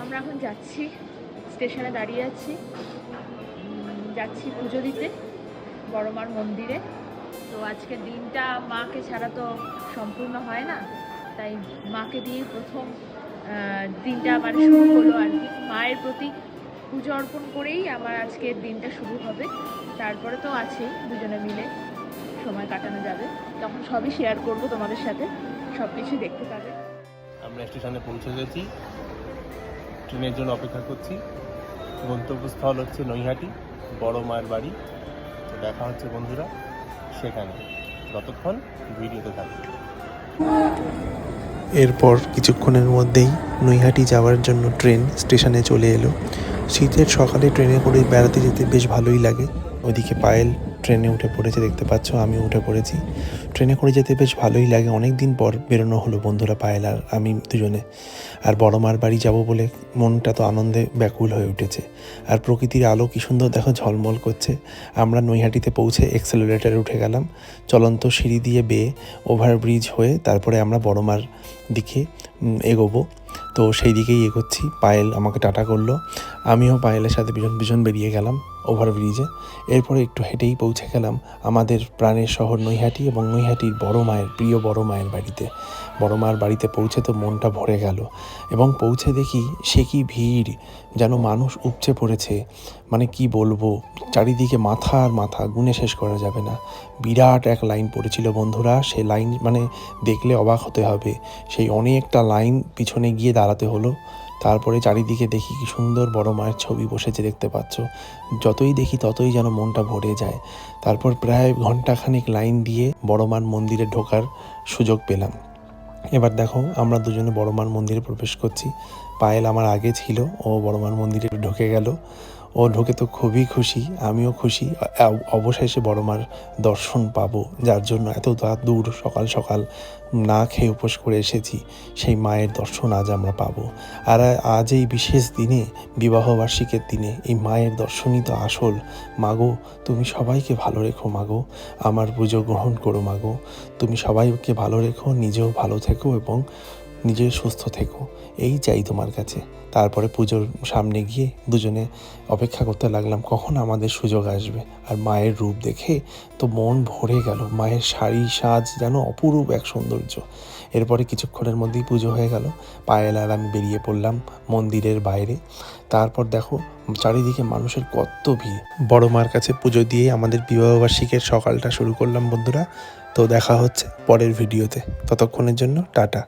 আমরা এখন যাচ্ছি, স্টেশনে দাঁড়িয়ে আছি, যাচ্ছি পুজো দিতে বড় মার মন্দিরে। তো আজকের দিনটা মাকে ছাড়া তো সম্পূর্ণ হয় না, তাই মাকে দিয়ে প্রথম দিনটা আমার শুরু হলো আর কি। মায়ের প্রতি পুজো অর্পণ করেই আমার আজকের দিনটা শুরু হবে। তারপরে তো আছেই দুজনে মিলে সময় কাটানো যাবে, তখন সবই শেয়ার করব তোমাদের সাথে, সব কিছুই দেখতে পাবে। আমরা স্টেশনে পৌঁছে গেছি, ট্রেনের জন্য অপেক্ষা করছি। গন্তব্যস্থল হচ্ছে নৈহাটি, বড় মায়ের বাড়ি। তো দেখা হচ্ছে বন্ধুরা সেখানে, ততক্ষণ ভিডিওতে থাকবে। এরপর কিছুক্ষণের মধ্যেই নৈহাটি যাওয়ার জন্য ট্রেন স্টেশনে চলে এলো। শীতের সকালে ট্রেনে করে বেড়াতে যেতে বেশ ভালোই লাগে। ওইদিকে পায়েল ট্রেনে উঠে পড়েছে, দেখতে পাচ্ছ, আমিও উঠে পড়েছি। ট্রেনে করে যেতে বেশ ভালোই লাগে। অনেক দিন পর বেরোনো হলো বন্ধুরা, পায়েল আর আমি দুজনে। আর বড় মার বাড়ি যাব বলে মনটা তো আনন্দে ব্যাকুল হয়ে উঠেছে। আর প্রকৃতির আলো কী সুন্দর দেখো, ঝলমল করছে। আমরা নৈহাটিতে পৌঁছে এক্সেলারেটারে উঠে গেলাম। চলন্ত সিঁড়ি দিয়ে বেয়ে ওভারব্রিজ হয়ে তারপরে আমরা বড় মার দিকে এগোবো। তো সেই দিকেই এগোচ্ছি। পায়েল আমাকে টাটা করলো, আমিও পায়েলের সাথে ভীষণ বেরিয়ে গেলাম ওভারব্রিজে। এরপরে একটু হেঁটেই পৌঁছে গেলাম আমাদের প্রাণের শহর নৈহাটি, এবং নৈহাটির বড় মায়ের, প্রিয় বড় মায়ের বাড়িতে। বড় মায়ের বাড়িতে পৌঁছে তো মনটা ভরে গেল, এবং পৌঁছে দেখি সে কি ভিড়, যেন মানুষ উপচে পড়েছে। মানে কি বলবো, চারিদিকে মাথা আর মাথা, গুণে শেষ করা যাবে না। বিরাট এক লাইন পড়েছিল বন্ধুরা, সে লাইন মানে দেখলে অবাক হতে হবে। সেই অনেকটা লাইন পিছনে গিয়ে দাঁড়াতে হলো। তারপরে চারিদিকে দেখি কি সুন্দর বড় মায়ের ছবি বসেছে, দেখতে পাচ্ছ। যতই দেখি ততই যেন মনটা ভরে যায়। তারপর প্রায় ঘন্টাখানিক লাইন দিয়ে বড় মার মন্দিরে ঢোকার সুযোগ পেলাম। এবার দেখো আমরা দুজনে বড় মার মন্দিরে প্রবেশ করছি। পায়েল আমার আগে ছিল, ও বড় মার মন্দিরে ঢুকে গেল। ও ঢুকে তো খুবই খুশি, আমিও খুশি। অবশেষে বড় মার দর্শন পাবো, যার জন্য এত দূর সকাল সকাল না খেয়ে উপোস করে এসেছি, সেই মায়ের দর্শন আজ আমরা পাবো। আর আজ এই বিশেষ দিনে, বিবাহবার্ষিকের দিনে, এই মায়ের দর্শনই তো আসল। মাগো, তুমি সবাইকে ভালো রেখো মাগো, আমার পুজো গ্রহণ করো মাগো। তুমি সবাইকে ভালো রেখো, নিজেও ভালো থেকো এবং নিজে সুস্থ থেকো, এই চাই তোমার কাছে। তারপরে পুজোর সামনে গিয়ে দুজনে অপেক্ষা করতে লাগলাম কখন আমাদের সুযোগ আসবে। আর মায়ের রূপ দেখে তো মন ভরে গেল। মায়ের শাড়ি সাজ যেন অপরূপ এক সৌন্দর্য। এরপরে কিছুক্ষণের মধ্যেই পুজো হয়ে গেল। পায়েল আর আমি বেরিয়ে পড়লাম মন্দিরের বাইরে। তারপর দেখো চারিদিকে মানুষের কত ভিড়। বড় মার কাছে পুজো দিয়ে আমাদের বিবাহবার্ষিকের সকালটা শুরু করলাম বন্ধুরা। তো দেখা হচ্ছে পরের ভিডিওতে, ততক্ষণের জন্য টাটা।